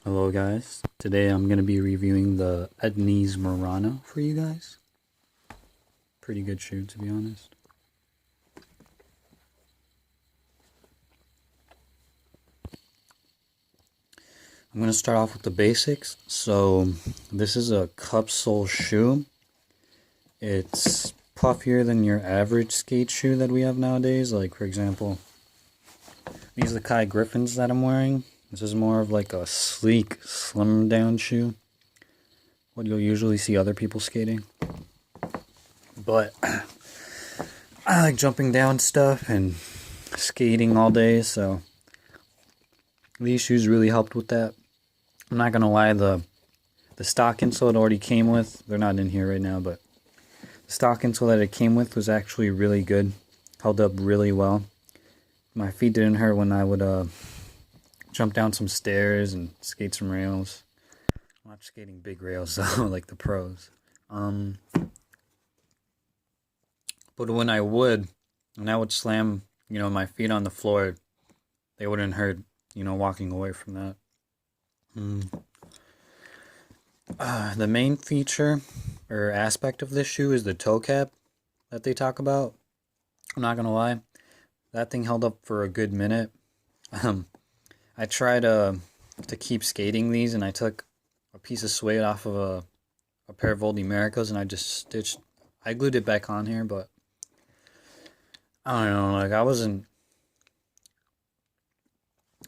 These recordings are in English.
Hello guys, today I'm going to be reviewing the Etnies Marana for you guys. Pretty good shoe to be honest. I'm going to start off with the basics. So this is a cup sole shoe. It's puffier than your average skate shoe that we have nowadays. Like for example, these are the Kai Griffins that I'm wearing. This is more of like a sleek, slim down shoe. What you'll usually see other people skating. But I like jumping down stuff and skating all day, so these shoes really helped with that. I'm not gonna lie, the stock insole it already came with, they're not in here right now, but the stock insole that it came with was actually really good. Held up really well. My feet didn't hurt when I would jump down some stairs and skate some rails. I'm not skating big rails though, like the pros. But when I would slam, my feet on the floor, they wouldn't hurt, walking away from that. The main feature or aspect of this shoe is the toe cap that they talk about. I'm not gonna lie, that thing held up for a good minute. I tried to keep skating these, and I took a piece of suede off of a pair of old Americas, and I glued it back on here, but I don't know, like I wasn't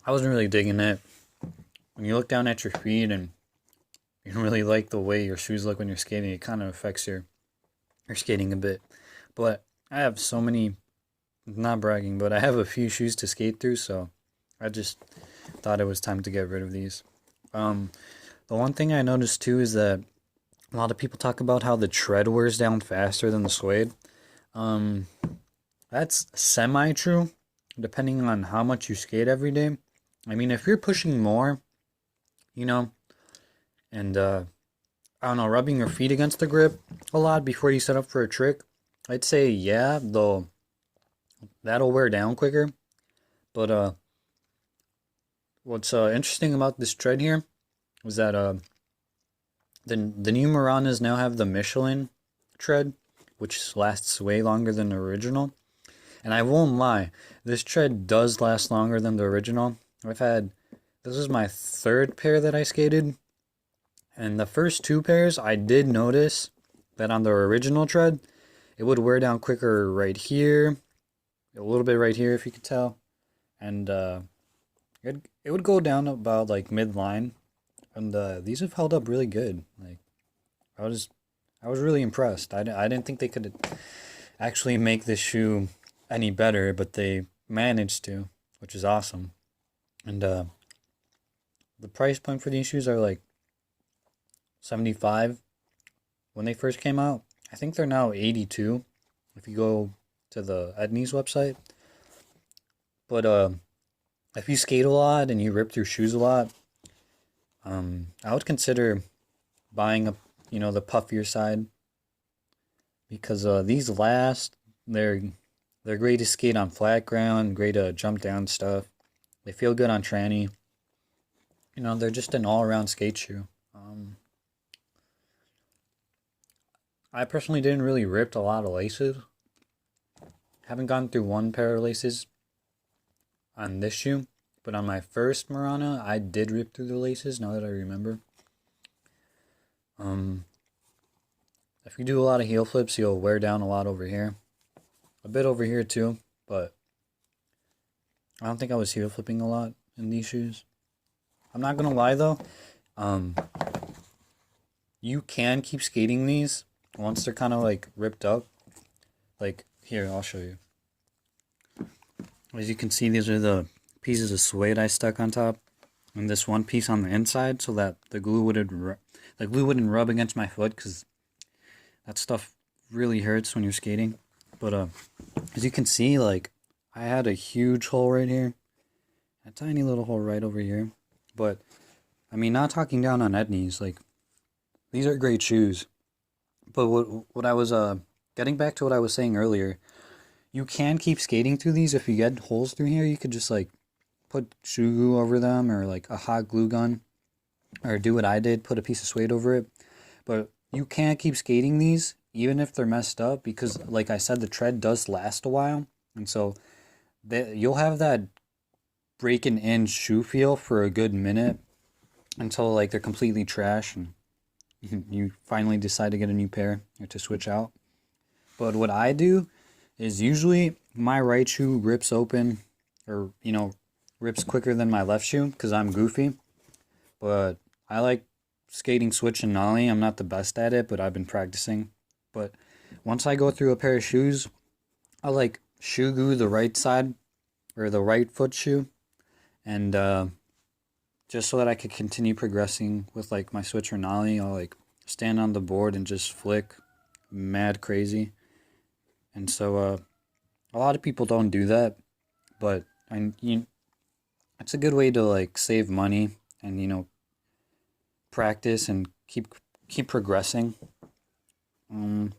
really digging it. When you look down at your feet and you don't really like the way your shoes look when you're skating, it kind of affects your skating a bit. But I have so many, not bragging, but I have a few shoes to skate through, so I just thought it was time to get rid of these. The one thing I noticed too is that a lot of people talk about how the tread wears down faster than the suede. That's semi-true, depending on how much you skate every day. I mean, if you're pushing more, and I don't know, rubbing your feet against the grip a lot before you set up for a trick, I'd say yeah, though that'll wear down quicker. But what's interesting about this tread here is that the new Maranas now have the Michelin tread, which lasts way longer than the original. And I won't lie, this tread does last longer than the original. This is my third pair that I skated. And the first two pairs, I did notice that on the original tread, it would wear down quicker right here. A little bit right here, if you could tell. And it would go down about like midline. And these have held up really good. Like, I was really impressed. I didn't think they could actually make this shoe any better, but they managed to, which is awesome. And the price point for these shoes are like $75 when they first came out. I think they're now $82 if you go to the Etnies website. But if you skate a lot and you rip through shoes a lot, I would consider buying the puffier side, because these last. They're great to skate on flat ground, great to jump down stuff. They feel good on tranny. They're just an all-around skate shoe. I personally didn't really rip a lot of laces. Haven't gone through one pair of laces on this shoe, but on my first Marana, I did rip through the laces, now that I remember. If you do a lot of heel flips, you'll wear down a lot over here. A bit over here too, but I don't think I was heel flipping a lot in these shoes. I'm not gonna lie though, you can keep skating these once they're kind of like ripped up. Like here, I'll show you. As you can see, these are the pieces of suede I stuck on top, and this one piece on the inside, so that the glue wouldn't rub against my foot, because that stuff really hurts when you're skating. But as you can see, like, I had a huge hole right here, a tiny little hole right over here. But I mean, not talking down on Etnies, like, these are great shoes. But what I was getting back to what I was saying earlier, you can keep skating through these. If you get holes through here, you could just like put shoe glue over them, or like a hot glue gun, or do what I did, put a piece of suede over it. But you can't keep skating these even if they're messed up because, like I said, the tread does last a while, and so you'll have that breaking in shoe feel for a good minute until like they're completely trash and you finally decide to get a new pair or to switch out. But what I do is usually my right shoe rips open or, rips quicker than my left shoe because I'm goofy. But I like skating switch and nollie. I'm not the best at it, but I've been practicing. But once I go through a pair of shoes, I like shoe glue the right side or the right foot shoe and just so that I could continue progressing with like my switch or nollie. I'll like stand on the board and just flick mad crazy. And so a lot of people don't do that, but it's a good way to like save money and practice and keep progressing. Um,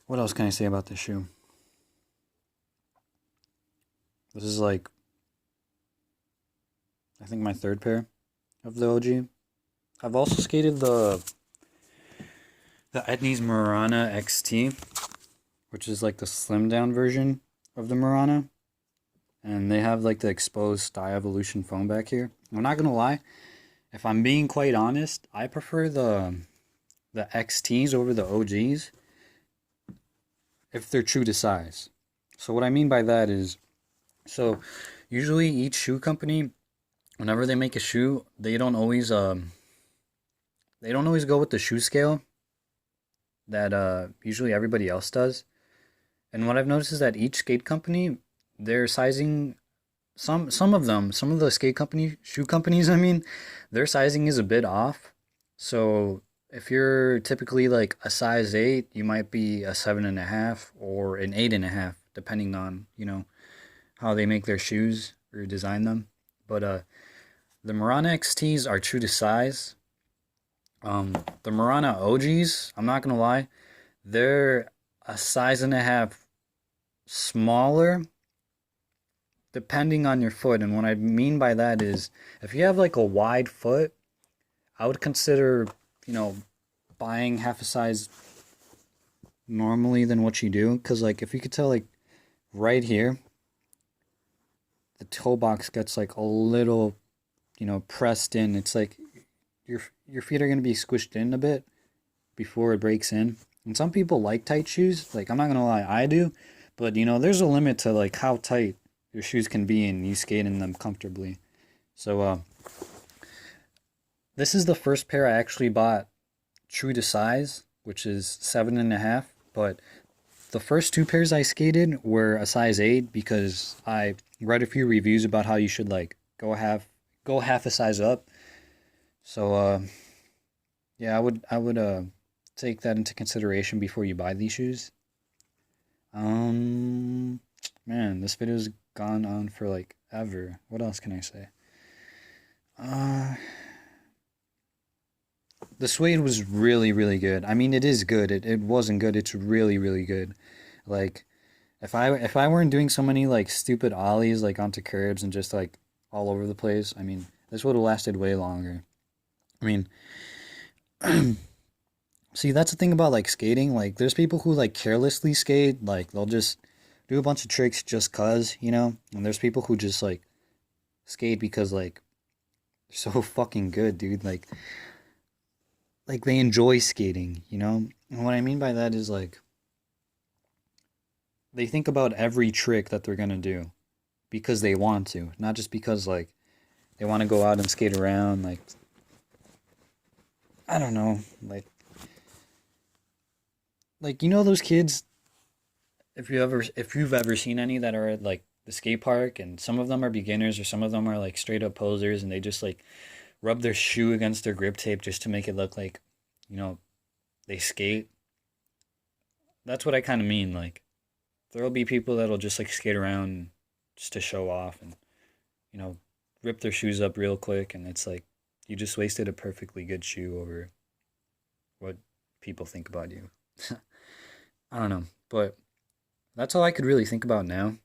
what else can I say about this shoe? This is like I think my third pair of the OG. I've also skated the Etnies Marana XT, which is like the slim down version of the Marana. And they have like the exposed Thigh Evolution foam back here. I'm not gonna lie, if I'm being quite honest, I prefer the XTs over the OGs if they're true to size. So what I mean by that is, so usually each shoe company, whenever they make a shoe, they don't always go with the shoe scale that usually everybody else does. And what I've noticed is that each skate company, their sizing, some of the skate company shoe companies, I mean, their sizing is a bit off. So if you're typically like a size 8, you might be a 7.5 or an 8.5, depending on how they make their shoes or design them. But the Marana XTs are true to size. The Marana OGs, I'm not gonna lie, they're a size and a half smaller depending on your foot. And what I mean by that is if you have like a wide foot, I would consider, buying half a size normally than what you do. Because like if you could tell like right here, the toe box gets like a little, pressed in. It's like your feet are gonna be squished in a bit before it breaks in. And some people like tight shoes. Like I'm not gonna lie, I do. But there's a limit to like how tight your shoes can be and you skate in them comfortably. So this is the first pair I actually bought true to size, which is 7.5. But the first two pairs I skated were a size 8 because I read a few reviews about how you should like go half a size up. So yeah, I would take that into consideration before you buy these shoes. Man, this video's gone on for like ever. What else can I say? Uh, the suede was really, really good. I mean, it is good. It wasn't good. It's really, really good. Like, if I weren't doing so many like stupid ollies like onto curbs and just like all over the place, I mean, this would have lasted way longer. I mean, see, that's the thing about like skating. Like, there's people who like carelessly skate. Like, they'll just do a bunch of tricks just cause. And there's people who just like skate because like they're so fucking good, dude. Like they enjoy skating. And what I mean by that is like they think about every trick that they're gonna do because they want to, not just because like they want to go out and skate around. Like I don't know, like those kids. If you've ever seen any that are at like the skate park, and some of them are beginners or some of them are like straight up posers, and they just like rub their shoe against their grip tape just to make it look like you know they skate. That's what I kind of mean. Like there'll be people that'll just like skate around just to show off and you know rip their shoes up real quick, and it's like you just wasted a perfectly good shoe over what people think about you. I don't know, but that's all I could really think about now.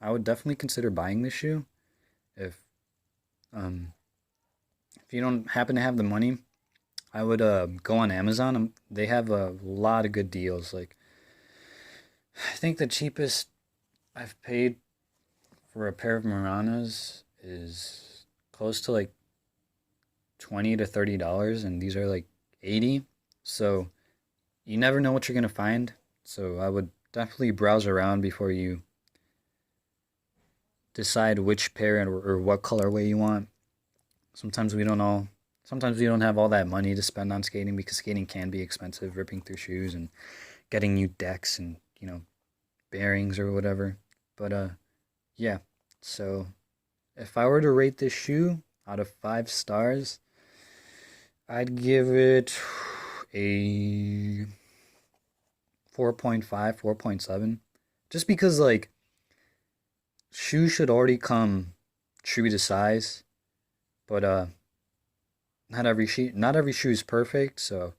I would definitely consider buying this shoe if um if you don't happen to have the money, I would go on Amazon. They have a lot of good deals. Like I think the cheapest I've paid for a pair of Maranas is close to like $20 to $30, and these are like 80. So you never know what you're gonna find. So I would definitely browse around before you decide which pair or what colorway you want. Sometimes we don't all. Sometimes we don't have all that money to spend on skating because skating can be expensive, ripping through shoes and getting new decks and bearings or whatever. But yeah. So if I were to rate this shoe out of 5 stars, I'd give it a 4.5, 4.7. Just because like shoes should already come true to size, but not every shoe is perfect, so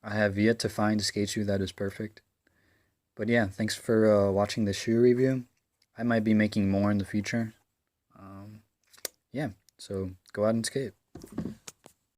I have yet to find a skate shoe that is perfect. But yeah, thanks for watching this shoe review. I might be making more in the future. Yeah, so go out and skate.